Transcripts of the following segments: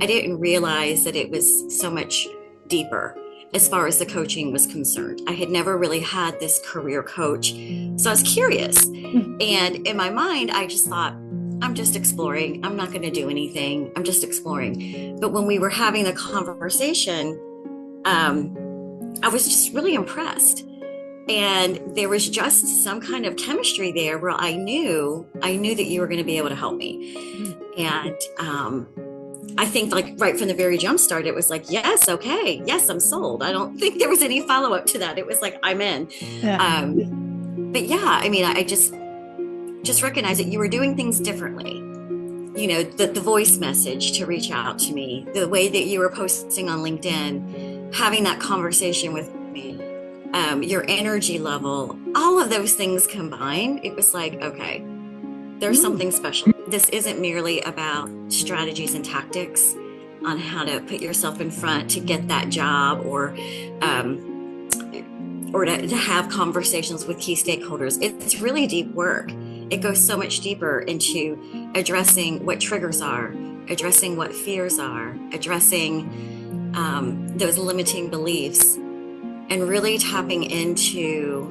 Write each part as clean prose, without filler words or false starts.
I didn't realize that it was so much deeper as far as the coaching was concerned. I had never really had this career coach. So I was curious. And in my mind, I just thought, I'm just exploring. I'm not going to do anything. I'm just exploring. But when we were having the conversation, I was just really impressed. And there was just some kind of chemistry there where I knew that you were going to be able to help me. And I think like right from the very jump start, it was like, yes, okay, yes, I'm sold. I don't think there was any follow up to that. It was like, I'm in. Yeah. But yeah, I mean, I just recognized that you were doing things differently. You know, the voice message to reach out to me, the way that you were posting on LinkedIn, having that conversation with me, your energy level, all of those things combined, it was like, okay, there's something special. This isn't merely about strategies and tactics on how to put yourself in front to get that job or to have conversations with key stakeholders. It's really deep work. It goes so much deeper into addressing what triggers are, addressing what fears are, addressing those limiting beliefs, and really tapping into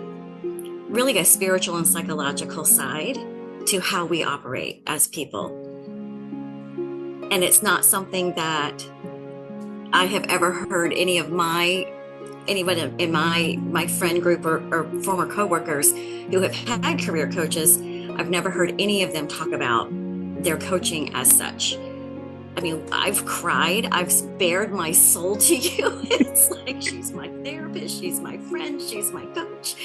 really a spiritual and psychological side to how we operate as people. And it's not something that I have ever heard anyone in my friend group or former coworkers who have had career coaches. I've never heard any of them talk about their coaching as such. I mean, I've cried, I've spared my soul to you. It's like, she's my therapist, she's my friend, she's my coach.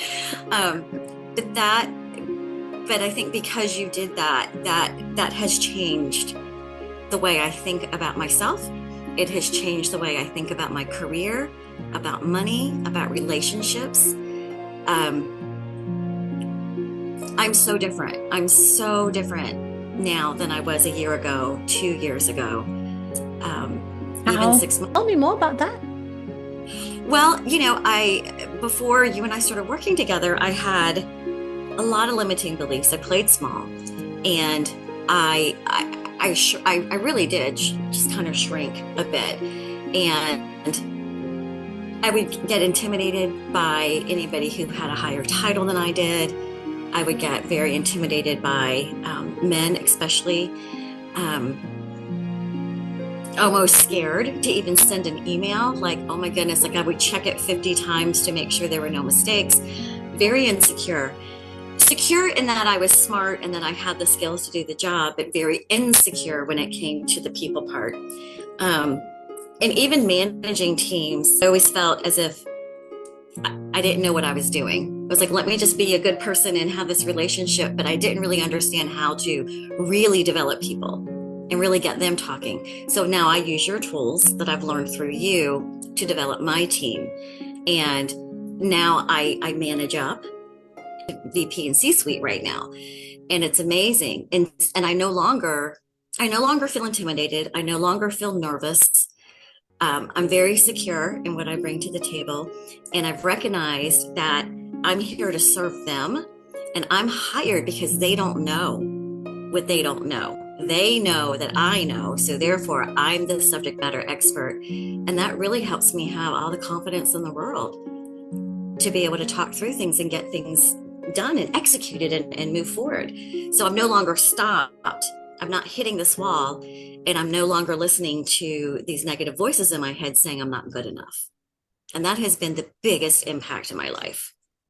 But I think because you did that has changed the way I think about myself. It has changed the way I think about my career, about money, about relationships. I'm so different. I'm so different now than I was a year ago, 2 years ago, even 6 months. Tell me more about that. Well, you know, before you and I started working together, I had a lot of limiting beliefs. I played small, and I really did just kind of shrink a bit, and I would get intimidated by anybody who had a higher title than I did. I would get very intimidated by men, especially. Almost scared to even send an email, like, oh my goodness, like I would check it 50 times to make sure there were no mistakes. Very insecure. Secure in that I was smart and that I had the skills to do the job, but very insecure when it came to the people part. And even managing teams, I always felt as if I didn't know what I was doing. I was like, let me just be a good person and have this relationship, but I didn't really understand how to really develop people and really get them talking. So now I use your tools that I've learned through you to develop my team. And now I manage up VP and C-suite right now. And it's amazing. And I no longer feel intimidated. I no longer feel nervous. I'm very secure in what I bring to the table. And I've recognized that I'm here to serve them. And I'm hired because they don't know what they don't know. They know that I know. So therefore, I'm the subject matter expert. And that really helps me have all the confidence in the world to be able to talk through things and get things done and executed and move forward. So I'm no longer stopped. I'm not hitting this wall, and I'm no longer listening to these negative voices in my head saying I'm not good enough. And that has been the biggest impact in my life.